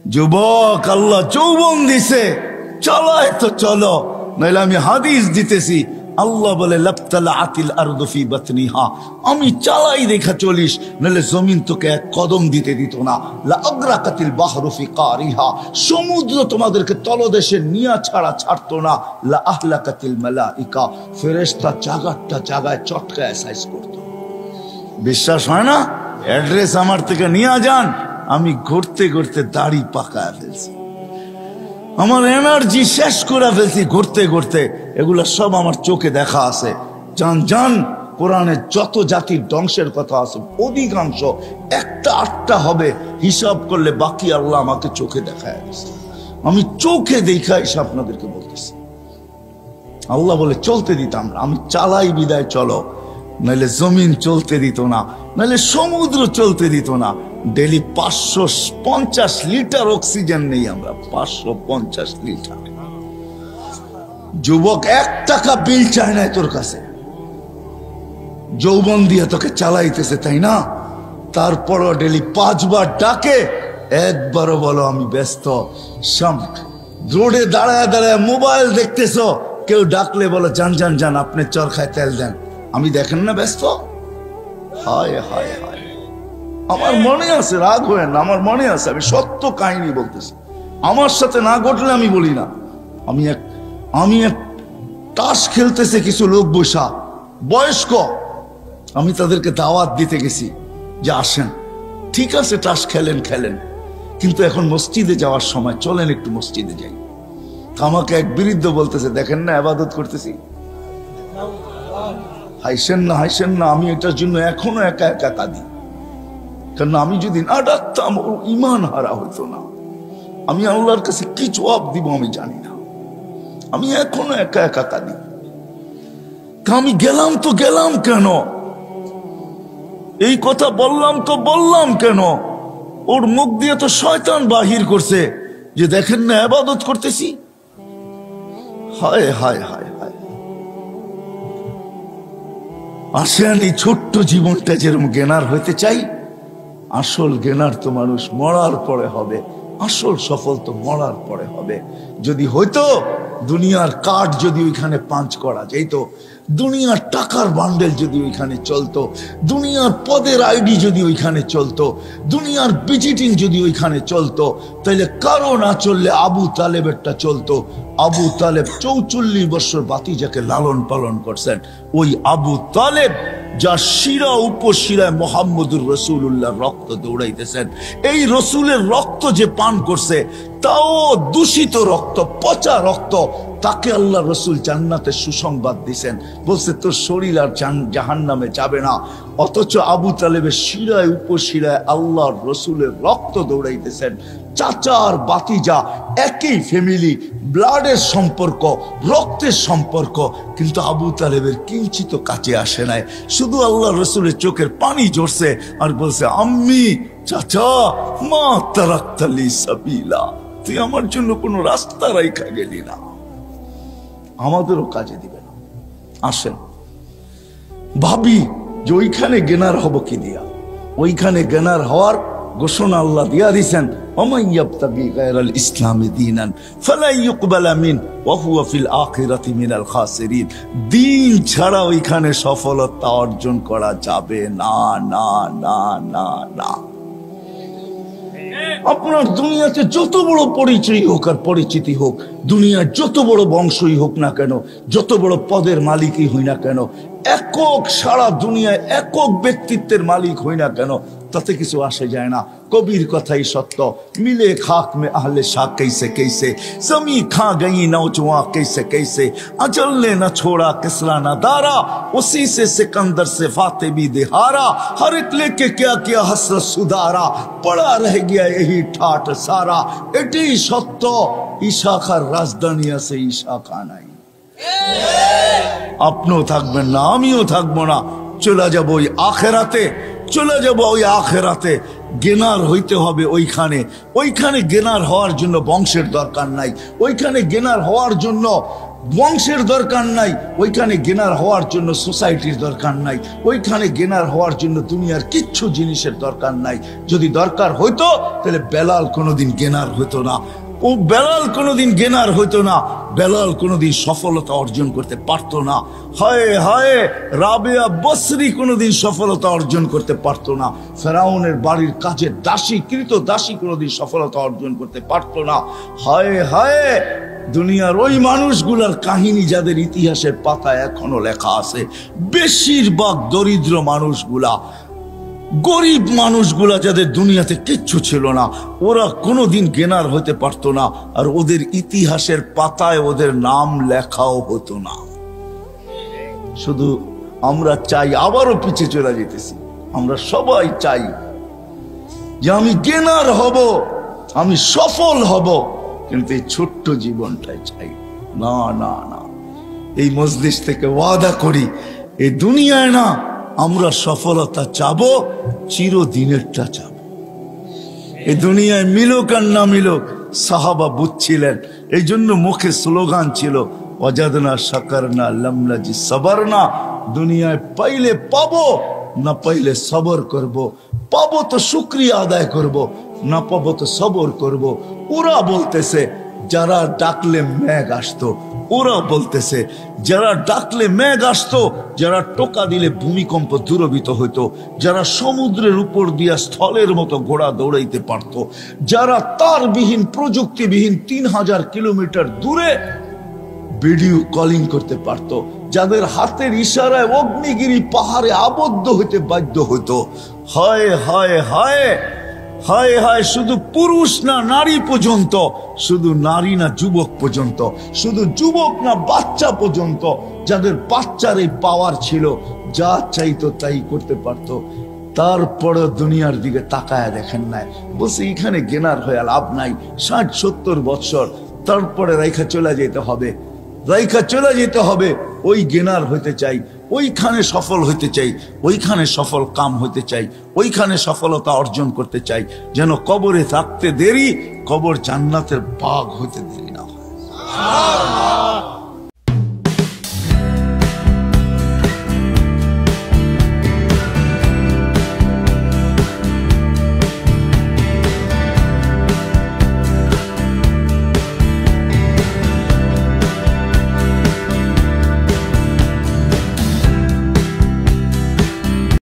যুবক আল্লাহ যৌবন দিছে, চলায় তো চলো, নাইলে আমি হাদিস দিতেছি। আল্লাহ বলে লাবতালাআতিল আরদু ফি বাতনিহা, আমি চালাই দেখা চলিস, নাহলে জমিন তোকে এক কদম দিতে দিত না। লা আগরাকাতিল বাহরু ফি কারিহা, সমুদ্র তোমাদেরকে তলদেশে নিয়া ছাড়া ছাড়তো না। লা আহলাকাতিল মালাইকা, ফেরেশতা জাগারটা জাগায় চটকায় সাইজ করতো। বিশ্বাস হয় না? অ্যাড্রেস আমার থেকে নিয়ে যান, আমি ঘুরতে ঘুরতে দাড়ি পাকায় ফেলছি, আমার এনার্জি শেষ করে ফেলছি ঘুরতে ঘুরতে। এগুলা সব আমার চোখে দেখা আছে। জান জান, কোরআনে যত জাতির ধ্বংসের কথা আছে অধিকাংশ একটা আটটা হবে, হিসাব করলে বাকি আল্লাহ আমাকে চোখে দেখায় দিচ্ছে। আমি চোখে দেখা এসে আপনাদেরকে বলতেছি। আল্লাহ বলে চলতে দিতাম না, আমি চালাই বিদায় চলো, নাহলে জমিন চলতে দিত না, নাহলে সমুদ্র চলতে দিত না। ডেলি 550 লিটার অক্সিজেন নেই আমরা, 550 লিটার। যুবক 1 টাকা বিল চায় না তোর কাছে, যৌবন দিয়ে তোকে চালাইতেছে, তাই না? তারপরও ডেলি 5 বার ডাকে, একবারও বলো আমি ব্যস্ত। রোডে দাঁড়ায় দাঁড়ায় মোবাইল দেখতেছো, কেউ ডাকলে বলো যান যান যান, আপনি চরখায় তেল দেন, আমি দেখেন না ব্যস্ত। হায় হায় হায়, আমার মনে আছে, রাগ হয় না, আমার মনে আছে, আমি সত্য কাহিনী বলতেছি। আমার সাথে না ঘটলে আমি বলি না। আমি এক তাস খেলতেছে কিছু লোক বসা বয়স্ক, আমি তাদেরকে দাওয়াত দিতে গেছি যে আসেন, ঠিক আছে তাস খেলেন খেলেন, কিন্তু এখন মসজিদে যাওয়ার সময় চলেন একটু মসজিদে যাই। আমাকে এক বৃদ্ধ বলতেছে দেখেন না ইবাদত করতেছি। হাইসেন না হাইসেন না, আমি এটার জন্য এখনো একা একা কাঁদি, কারণ আমি যদি না ডাকতাম ওর ইমান হারা হইতো না। আমি আল্লাহর কাছে কি জবাব দিব আমি জানি না, আমি এখনো একা একা কাঁদি। আমি গেলাম তো গেলাম কেন, এই কথা বললাম তো বললাম কেন? ওর মুখ দিয়ে তো শয়তান বাহির করছে যে দেখেন না ইবাদত করতেছি। হায় হায় হায় হায়, আসেন এই ছোট্ট জীবনটা যেরকম জ্ঞানার হইতে চাই, আসল জ্ঞানার তো মানুষ মরার পরে হবে, আসল সফল তো মরার পরে হবে। যদি হইতো দুনিয়ার কাঠ যদি ওইখানে পাঞ্চ করা যেত, দুনিয়ার টাকার বান্ডেল যদি ওইখানে চলতো, দুনিয়ার পদের আইডি যদি ওইখানে চলতো, দুনিয়ার ভিজিটিং যদি ওইখানে চলতো, তাহলে কারো না চললে আবু তালেবেরটা চলতো। আবু তালেব 44 বছর বাতিজাকে লালন পালন করছেন। ওই আবু তালেব যার শিরা উপশিরায় মোহাম্মদুর রসুল্লাহ রক্ত দৌড়াইতেছেন, এই রসুলের রক্ত যে পান করছে তাও দূষিত রক্ত, পচা রক্ত, তাকে আল্লাহ রসুল জান্নাতে সুসংবাদ দিছেন, বলছে তোর শরীর আর জাহান্নামে যাবে না। অথচ আবু তালেবের শিরায় উপশিরায় আল্লাহর রসুলের রক্ত দৌড়াইতেছেন। চাচা আর বাতিজা একই ফ্যামিলি, ব্লাডের সম্পর্ক, রক্তের সম্পর্ক, কিন্তু আবু তালেবের কিঞ্চিত কাছে আসে নাই। শুধু আল্লাহ রসুলের চোখের পানি ঝরছে আর বলছে আম্মি চাচা মা তারাক্তালি সাবিলা, তুই আমার জন্য কোনো রাস্তা রাইখা গেলি না, আমাদেরও কাজে দিবে না। আসেন ভাবি যে ওইখানে জ্ঞানার হব কি দিয়া, ওইখানে জ্ঞানার হওয়ার ঘোষণা আল্লাহ দিয়া দিয়েছেন, ওমান ইয়াবতাগি গায়রাল ইসলামি দীনান ফালা ইউকবালা মিন ওয়া হুয়া ফিল আখিরাতি মিনাল খাসিরিন। দিন ছাড়া ওইখানে সফলতা অর্জন করা যাবে না, না না না না। আপনার দুনিয়াতে যত বড় পরিচয় হোক আর পরিচিতি হোক, দুনিয়ার যত বড় বংশই হোক না কেন, যত বড় পদের মালিকই হই না কেন, একক সারা দুনিয়ায় একক ব্যক্তিত্বের মালিক হই না কেন, তাতে কিছু আসে যায় না। কবির কথাই সত্য, মিলে খাক মে আহলে শাহ कैसे कैसे, जमी खा गई नौजवां कैसे कैसे, अजल ने न छोड़ा किसरा न दारा, उसी से सिकंदर से फाते भी दिहारा, हर एक लेके क्या क्या हसरत सुधारा, पड़ा रह गया यही ठाट सारा। এটাই সত্য, ইশাখার রাজধানী আছে, ইশাখা নাই। আপনিও থাকবেন না, আমিও থাকবো না, চলে যাবো ওই আখেরাতে, চলে যাব ওই আখেরাতে। জ্ঞানার হইতে হবে ওইখানে, ওইখানে জ্ঞানার হওয়ার জন্য বংশের দরকার নাই, ওইখানে জ্ঞানার হওয়ার জন্য বংশের দরকার নাই, ওইখানে গেনার হওয়ার জন্য সোসাইটির দরকার নাই, ওইখানে গেনার হওয়ার জন্য দুনিয়ার কিচ্ছু জিনিসের দরকার নাই। যদি দরকার হইতো তাহলে বেলাল কোনোদিন গেনার হইতো না, ও বেলাল কোনোদিন গেনার হইতো না, বেলাল কোনোদিন সফলতা অর্জন করতে পারতো না। হায় হায়, রাবেয়া বসরি কোনোদিন সফলতা অর্জন করতে পারতো না। ফেরাউনের বাড়ির কাজের দাসী, কৃত দাসী কোনোদিন সফলতা অর্জন করতে পারতো না। হায় হায়, দুনিয়ার ওই মানুষগুলার কাহিনী যাদের ইতিহাসের পাতায় এখনো লেখা আছে, বেশিরভাগ দরিদ্র মানুষগুলা, গরিব মানুষগুলা, যাদের দুনিয়াতে কিচ্ছু ছিল না, ওরা কোনোদিন গেনার হতে পারতো না, আর ওদের ইতিহাসের পাতায় ওদের নাম লেখাও হতো না। শুধু আমরা চাই, আবারও পিছিয়ে চলে যেতেছি, আমরা সবাই চাই যে আমি গেনার হব, আমি সফল হব, কিন্তু এই ছোট্ট জীবনটাই চাই না। না না, এই মজলিস থেকে ওয়াদা করি, এই দুনিয়ায় না আমরা সফলতা চাবো, চিরদিনেরটা চাবো। এই দুনিয়ায় মিলুক আর না মিলুক, সাহাবা বুঝছিলেন, এই জন্য মুখে স্লোগান ছিল ওয়াজাদনা শাকারনা লামনাজি সাবারনা। দুনিয়ায় পাইলে পাবো, না পাইলে সবর করব। পাবো তো শুকরিয়া আদায় করব, না পাবো তো সবর করব। ওরা বলতেছে যারা ডাকলে মেঘ আসতো, ওরা বলতেছে যারা ডাকলে মেঘ আসতো, যারা টোকা দিলে ভূমিকম্প দূরভূত হইতো, যারা সমুদ্রের উপর দিয়া স্থলের মতো ঘোড়া দৌড়াইতে পারতো, যারা তারবিহীন প্রযুক্তিবিহীন 3000 কিলোমিটার দূরে ভিডিও কলিং করতে পারতো, যাদের হাতের ইশারায় অগ্নিগিরি পাহাড়ে আবদ্ধ হইতে বাধ্য হইতো। হায় হায় হায় হায় হায়, শুধু পুরুষ না নারী পর্যন্ত, শুধু নারী না যুবক পর্যন্ত, শুধু যুবক না বাচ্চা পর্যন্ত, যাদের বাচ্চার এই পাওয়ার ছিল, যা চাইতো তাই করতে পারতো, তারপরে দুনিয়ার দিকে তাকায় দেখেন নাই, বলছে এখানে গেনার হয়ে লাভ নাই। 60-70 বছর তারপরে রাইখা চলে যেতে হবে, রাইখা চলে যেতে হবে। ওই গেনার হইতে চাই, ওইখানে সফল হইতে চাই, ওইখানে সফল কাম হইতে চাই, ওইখানে সফলতা অর্জন করতে চাই, যেন কবরে থাকতে দেরি, কবর জান্নাতের বাগ হইতে দেরি না হয়।